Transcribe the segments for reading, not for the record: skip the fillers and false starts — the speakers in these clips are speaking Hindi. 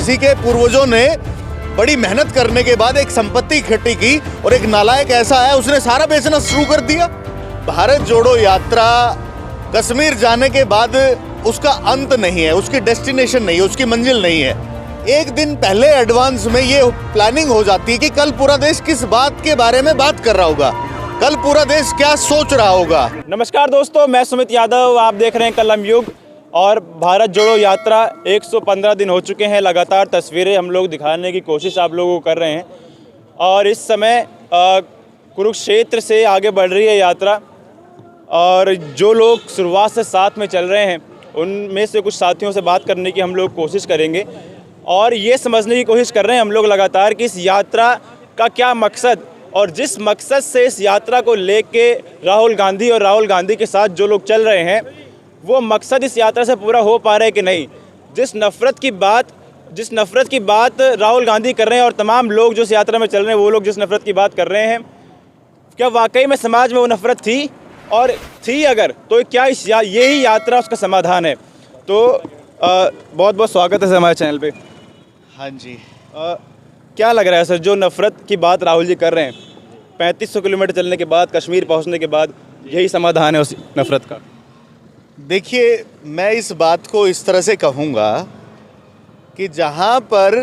किसी के पूर्वजों ने बड़ी मेहनत करने के बाद एक संपत्ति इकट्ठी की और एक नालायक ऐसा है उसने सारा बेचना शुरू कर दिया। भारत जोड़ो यात्रा कश्मीर जाने के बाद उसका अंत नहीं है, उसकी डेस्टिनेशन नहीं है, उसकी मंजिल नहीं है। एक दिन पहले एडवांस में ये प्लानिंग हो जाती है कि कल पूरा देश किस बात के बारे में बात कर रहा होगा, कल पूरा देश क्या सोच रहा होगा। नमस्कार दोस्तों, मैं सुमित यादव, आप देख रहे हैं कलम युग। और भारत जोड़ो यात्रा 115 दिन हो चुके हैं। लगातार तस्वीरें हम लोग दिखाने की कोशिश आप लोगों को कर रहे हैं। और इस समय कुरुक्षेत्र से आगे बढ़ रही है यात्रा। और जो लोग शुरुआत से साथ में चल रहे हैं उनमें से कुछ साथियों से बात करने की हम लोग कोशिश करेंगे और ये समझने की कोशिश कर रहे हैं हम लोग लगातार कि इस यात्रा का क्या मकसद, और जिस मकसद से इस यात्रा को लेके राहुल गांधी और राहुल गांधी के साथ जो लोग चल रहे हैं वो मकसद इस यात्रा से पूरा हो पा रहा है कि नहीं। जिस नफ़रत की बात राहुल गांधी कर रहे हैं और तमाम लोग जो इस यात्रा में चल रहे हैं वो लोग जिस नफ़रत की बात कर रहे हैं, क्या वाकई में समाज में वो नफ़रत थी, और थी अगर तो क्या यही यात्रा उसका समाधान है। तो बहुत बहुत स्वागत है सर हमारे चैनल पे। हाँ जी, क्या लग रहा है सर, जो नफ़रत की बात राहुल जी कर रहे हैं 3500 किलोमीटर चलने के बाद, कश्मीर पहुंचने के बाद, यही समाधान है उस नफ़रत का? देखिए, मैं इस बात को इस तरह से कहूँगा कि जहाँ पर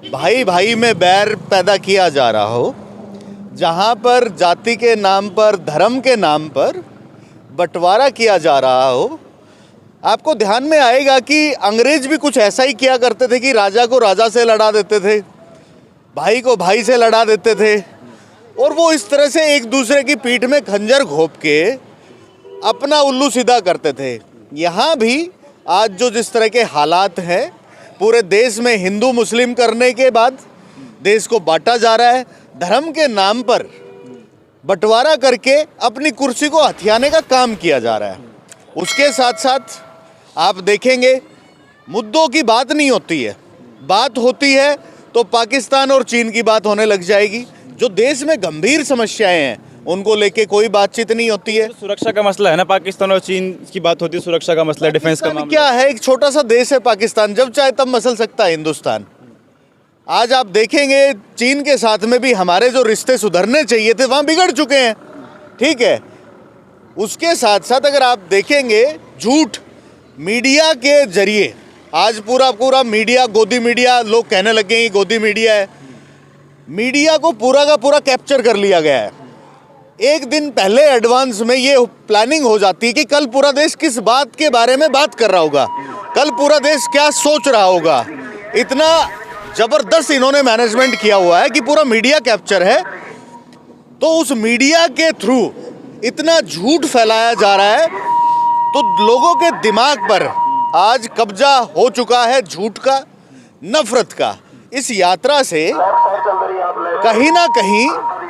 भाई भाई में बैर पैदा किया जा रहा हो, जहाँ पर जाति के नाम पर, धर्म के नाम पर बंटवारा किया जा रहा हो, आपको ध्यान में आएगा कि अंग्रेज भी कुछ ऐसा ही किया करते थे कि राजा को राजा से लड़ा देते थे, भाई को भाई से लड़ा देते थे, और वो इस तरह से एक दूसरे की पीठ में खंजर घोंप के अपना उल्लू सीधा करते थे। यहाँ भी आज जो जिस तरह के हालात हैं, पूरे देश में हिंदू मुस्लिम करने के बाद देश को बांटा जा रहा है, धर्म के नाम पर बंटवारा करके अपनी कुर्सी को हथियाने का काम किया जा रहा है। उसके साथ साथ आप देखेंगे मुद्दों की बात नहीं होती है, बात होती है तो पाकिस्तान और चीन की बात होने लग जाएगी। जो देश में गंभीर समस्याएं हैं उनको लेके कोई बातचीत नहीं होती है। सुरक्षा का मसला है ना, पाकिस्तान और चीन की बात होती है, सुरक्षा का मसला, डिफेंस का मामला। क्या है, एक छोटा सा देश है पाकिस्तान, जब चाहे तब मसल सकता है हिंदुस्तान। आज आप देखेंगे चीन के साथ में भी हमारे जो रिश्ते सुधरने चाहिए थे वहाँ बिगड़ चुके हैं, ठीक है। उसके साथ साथ अगर आप देखेंगे झूठ मीडिया के जरिए, आज पूरा मीडिया, गोदी मीडिया, लोग कहने लगे हैं गोदी मीडिया है, मीडिया को पूरा का पूरा कैप्चर कर लिया गया है। एक दिन पहले एडवांस में ये प्लानिंग हो जाती है कि कल पूरा देश किस बात के बारे में बात कर रहा होगा, कल पूरा देश क्या सोच रहा होगा। इतना जबरदस्त इन्होंने मैनेजमेंट किया हुआ है कि पूरा मीडिया कैप्चर है। तो उस मीडिया के थ्रू इतना झूठ फैलाया जा रहा है, तो लोगों के दिमाग पर आज कब्जा हो चुका है झूठ का, नफरत का। इस यात्रा से कहीं ना कहीं,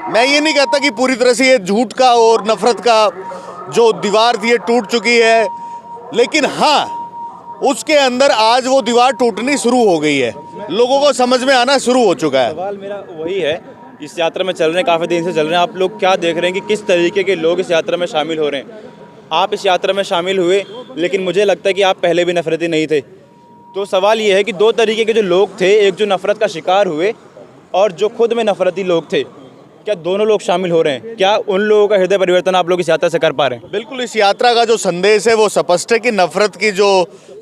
मैं ये नहीं कहता कि पूरी तरह से ये झूठ का और नफरत का जो दीवार थी ये टूट चुकी है, लेकिन हाँ, उसके अंदर आज वो दीवार टूटनी शुरू हो गई है, लोगों को समझ में आना शुरू हो चुका है। सवाल मेरा वही है, इस यात्रा में चल रहे हैं, काफ़ी दिन से चल रहे हैं, आप लोग क्या देख रहे हैं कि किस तरीके के लोग इस यात्रा में शामिल हो रहे हैं? आप इस यात्रा में शामिल हुए, लेकिन मुझे लगता है कि आप पहले भी नफरती नहीं थे। तो सवाल ये है कि दो तरीके के जो लोग थे, एक जो नफरत का शिकार हुए और जो खुद में नफरती लोग थे, क्या दोनों लोग शामिल हो रहे हैं? क्या उन लोगों का हृदय परिवर्तन आप लोग इस यात्रा से कर पा रहे हैं? बिल्कुल, इस यात्रा का जो संदेश है वो स्पष्ट है कि नफरत की जो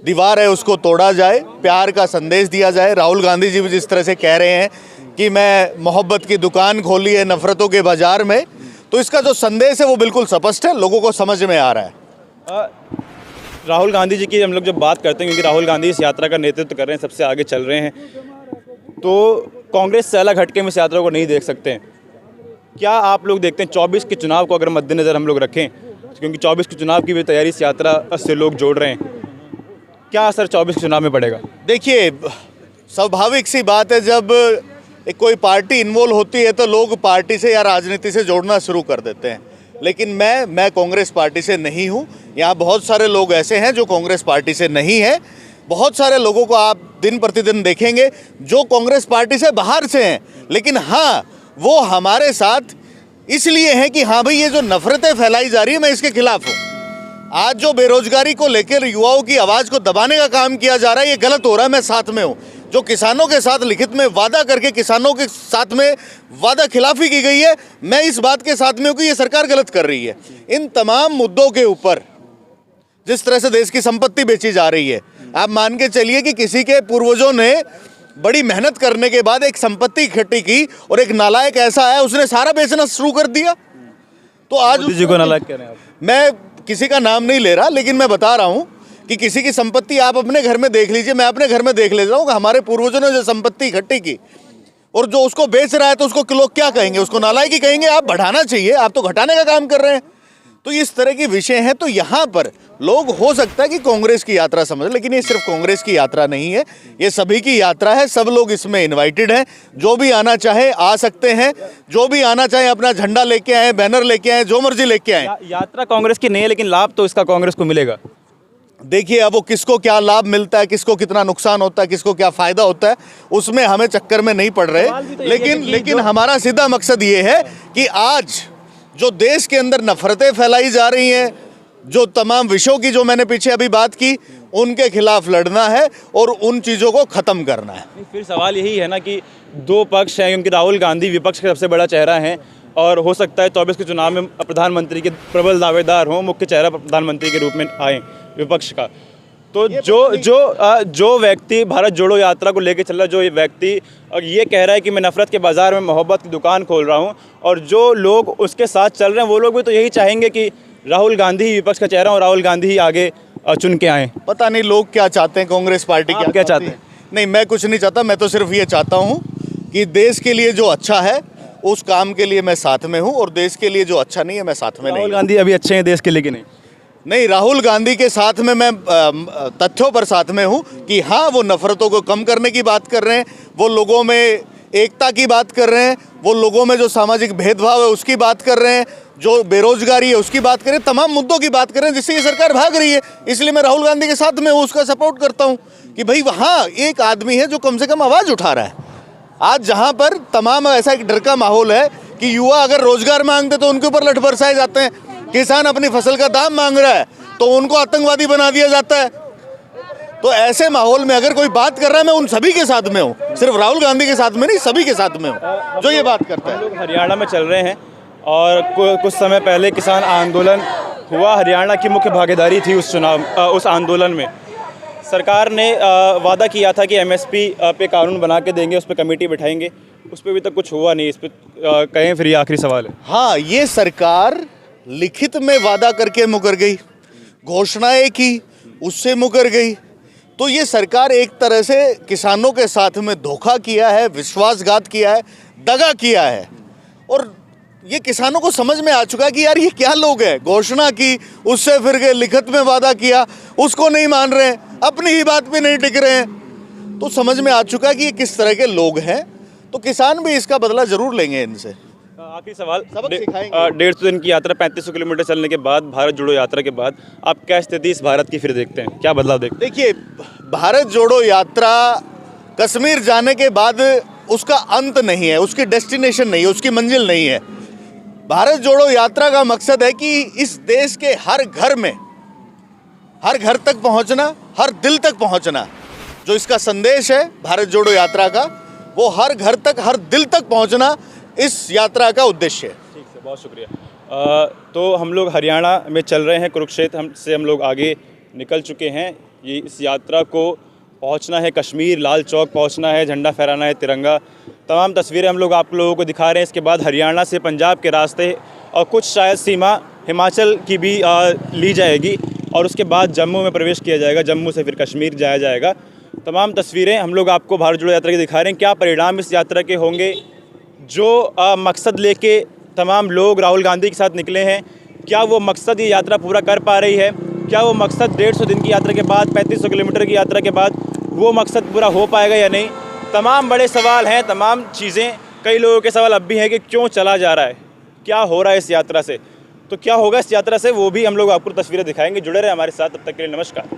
दीवार है उसको तोड़ा जाए, प्यार का संदेश दिया जाए। राहुल गांधी जी भी जिस तरह से कह रहे हैं कि मैं मोहब्बत की दुकान खोली है नफरतों के बाजार में, तो इसका जो संदेश है वो बिल्कुल स्पष्ट है, लोगों को समझ में आ रहा है। राहुल गांधी जी की हम लोग जब बात करते हैं, क्योंकि राहुल गांधी इस यात्रा का नेतृत्व कर रहे हैं, सबसे आगे चल रहे हैं, तो कांग्रेस से अलग हटके में इस यात्रा को नहीं देख सकते हैं। क्या आप लोग देखते हैं 24 के चुनाव को अगर मद्देनज़र हम लोग रखें, क्योंकि 24 के चुनाव की भी तैयारी इस यात्रा से लोग जोड़ रहे हैं, क्या असर 24 के चुनाव में पड़ेगा? देखिए, स्वाभाविक सी बात है, जब एक कोई पार्टी इन्वॉल्व होती है तो लोग पार्टी से या राजनीति से जोड़ना शुरू कर देते हैं, लेकिन मैं कांग्रेस पार्टी से नहीं हूँ। यहाँ बहुत सारे लोग ऐसे हैं जो कांग्रेस पार्टी से नहीं है, बहुत सारे लोगों को आप दिन प्रतिदिन देखेंगे जो कांग्रेस पार्टी से बाहर से हैं, लेकिन हाँ, वो हमारे साथ इसलिए हैं कि हाँ भाई, ये जो नफरतें फैलाई जा रही है मैं इसके खिलाफ हूँ। आज जो बेरोजगारी को लेकर युवाओं की आवाज़ को दबाने का काम किया जा रहा है ये गलत हो रहा है, मैं साथ में हूँ। जो किसानों के साथ लिखित में वादा करके किसानों के साथ में वादा खिलाफी की गई है, मैं इस बात के साथ में हूं कि ये सरकार गलत कर रही है। इन तमाम मुद्दों के ऊपर जिस तरह से देश की संपत्ति बेची जा रही है, आप मान के चलिए कि किसी के पूर्वजों ने बड़ी मेहनत करने के बाद एक संपत्ति इकट्ठी की और एक नालायक ऐसा है उसने सारा बेचना शुरू कर दिया। तो आज मोदी जी को नालायक कह रहे हैं आप। मैं किसी का नाम नहीं ले रहा, लेकिन मैं बता रहा हूं कि किसी की संपत्ति आप अपने घर में देख लीजिए, मैं अपने घर में देख लेता हूं कि हमारे पूर्वजों ने जो संपत्ति इकट्ठी की और जो उसको बेच रहा है, तो उसको लोग क्या कहेंगे? उसको नालायक ही कहेंगे। आप बढ़ाना चाहिए, आप तो घटाने का काम कर रहे हैं। तो इस तरह के विषय हैं। तो यहाँ पर लोग हो सकता है कि कांग्रेस की यात्रा समझ, लेकिन ये सिर्फ कांग्रेस की यात्रा नहीं है, ये सभी की यात्रा है। सब लोग इसमें इनवाइटेड हैं। जो भी आना चाहे आ सकते हैं, जो भी आना चाहे अपना झंडा लेके आए, बैनर लेके आए, जो मर्जी लेके आए। यात्रा कांग्रेस की नहीं है, लेकिन लाभ तो इसका कांग्रेस को मिलेगा। देखिए, अब वो किसको क्या लाभ मिलता है, किसको कितना नुकसान होता है, किसको क्या फायदा होता है, उसमें हमें चक्कर में नहीं पड़ रहे। लेकिन हमारा सीधा मकसद ये है कि आज जो देश के अंदर नफरतें फैलाई जा रही हैं, जो तमाम विषयों की जो मैंने पीछे अभी बात की, उनके खिलाफ लड़ना है और उन चीज़ों को ख़त्म करना है। फिर सवाल यही है ना कि दो पक्ष हैं, क्योंकि राहुल गांधी विपक्ष का सबसे बड़ा चेहरा है और हो सकता है 24 के चुनाव में प्रधानमंत्री के प्रबल दावेदार हों, मुख्य चेहरा प्रधानमंत्री के रूप में आए विपक्ष का। तो जो व्यक्ति भारत जोड़ो यात्रा को लेकर चल रहा है, जो व्यक्ति और ये कह रहा है कि मैं नफरत के बाज़ार में मोहब्बत की दुकान खोल रहा हूँ, और जो लोग उसके साथ चल रहे हैं वो लोग भी तो यही चाहेंगे कि राहुल गांधी ही विपक्ष का चेहरा और राहुल गांधी ही आगे चुन के आएँ। पता नहीं लोग क्या चाहते हैं, कांग्रेस पार्टी क्या चाहते हैं। नहीं, मैं कुछ नहीं चाहता। मैं तो सिर्फ ये चाहता हूँ कि देश के लिए जो अच्छा है उस काम के लिए मैं साथ में हूँ, और देश के लिए जो अच्छा नहीं है मैं साथ में नहीं। राहुल गांधी अभी अच्छे हैं देश के लिए कि नहीं, राहुल गांधी के साथ में मैं तथ्यों पर साथ में हूँ कि हाँ, वो नफरतों को कम करने की बात कर रहे हैं, वो लोगों में एकता की बात कर रहे हैं, वो लोगों में जो सामाजिक भेदभाव है उसकी बात कर रहे हैं, जो बेरोजगारी है उसकी बात कर रहे हैं, तमाम मुद्दों की बात कर रहे हैं जिससे ये सरकार भाग रही है। इसलिए मैं राहुल गांधी के साथ में हूँ, उसका सपोर्ट करता हूँ कि भाई वहाँ एक आदमी है जो कम से कम आवाज़ उठा रहा है। आज जहाँ पर तमाम ऐसा एक डर का माहौल है कि युवा अगर रोजगार मांगते तो उनके ऊपर लठ बरसाए जाते हैं, किसान अपनी फसल का दाम मांग रहा है तो उनको आतंकवादी बना दिया जाता है। तो ऐसे माहौल में अगर कोई बात कर रहा है, मैं उन सभी के साथ में हूँ, सिर्फ राहुल गांधी के साथ में नहीं, सभी के साथ में हूँ जो ये बात करता है। हम लोग हरियाणा में चल रहे हैं और कुछ समय पहले किसान आंदोलन हुआ। हरियाणा की मुख्य भागीदारी थी उस आंदोलन में। सरकार ने वादा किया था कि MSP पे कानून बना के देंगे, उस पर कमेटी बिठाएंगे, उस पर अभी तक कुछ हुआ नहीं। इस पर कहें फिर ये आखिरी सवाल है। हाँ, ये सरकार लिखित में वादा करके मुकर गई, घोषणाएं की, उससे मुकर गई। तो ये सरकार एक तरह से किसानों के साथ में धोखा किया है, विश्वासघात किया है, दगा किया है। और ये किसानों को समझ में आ चुका है कि यार ये क्या लोग हैं। घोषणा की, उससे फिर गए, लिखित में वादा किया, उसको नहीं मान रहे हैं, अपनी ही बात पे नहीं टिक रहे हैं। तो समझ में आ चुका है कि ये किस तरह के लोग हैं। तो किसान भी इसका बदला जरूर लेंगे इनसे। आखिरी सवाल, सबक सिखाएंगे। 150 दिन की यात्रा, 3500 किलोमीटर चलने के बाद, भारत जोड़ो यात्रा के बाद आप क्या स्थिति इस भारत की फिर देखते हैं, क्या बदलाव देखते हैं? देखिए, भारत जोड़ो यात्रा कश्मीर जाने के बाद उसका अंत नहीं है, उसकी डेस्टिनेशन नहीं है, उसकी मंजिल नहीं है। भारत जोड़ो यात्रा का मकसद है कि इस देश के हर घर में, हर घर तक पहुंचना, हर दिल तक पहुंचना। जो इसका संदेश है भारत जोड़ो यात्रा का, वो हर घर तक, हर दिल तक पहुंचना इस यात्रा का उद्देश्य है। ठीक है, बहुत शुक्रिया। तो हम लोग हरियाणा में चल रहे हैं, कुरुक्षेत्र से हम लोग आगे निकल चुके हैं। ये इस यात्रा को पहुंचना है कश्मीर, लाल चौक पहुंचना है, झंडा फहराना है, तिरंगा। तमाम तस्वीरें हम लोग आप लोगों को दिखा रहे हैं। इसके बाद हरियाणा से पंजाब के रास्ते और कुछ शायद सीमा हिमाचल की भी ली जाएगी, और उसके बाद जम्मू में प्रवेश किया जाएगा, जम्मू से फिर कश्मीर जाया जाएगा। तमाम तस्वीरें हम लोग आपको भारत जोड़ो यात्रा की दिखा रहे हैं। क्या परिणाम इस यात्रा के होंगे, जो मकसद लेके तमाम लोग राहुल गांधी के साथ निकले हैं, क्या वो मकसद ये यात्रा पूरा कर पा रही है? क्या वो मकसद 150 दिन की यात्रा के बाद, 3500 किलोमीटर की यात्रा के बाद वो मकसद पूरा हो पाएगा या नहीं? तमाम बड़े सवाल हैं, तमाम चीज़ें। कई लोगों के सवाल अब भी हैं कि क्यों चला जा रहा है, क्या हो रहा है इस यात्रा से। तो क्या होगा इस यात्रा से, वो भी हम लोग आपको तस्वीरें दिखाएंगे। जुड़े रहे हमारे साथ, तब तक के लिए नमस्कार।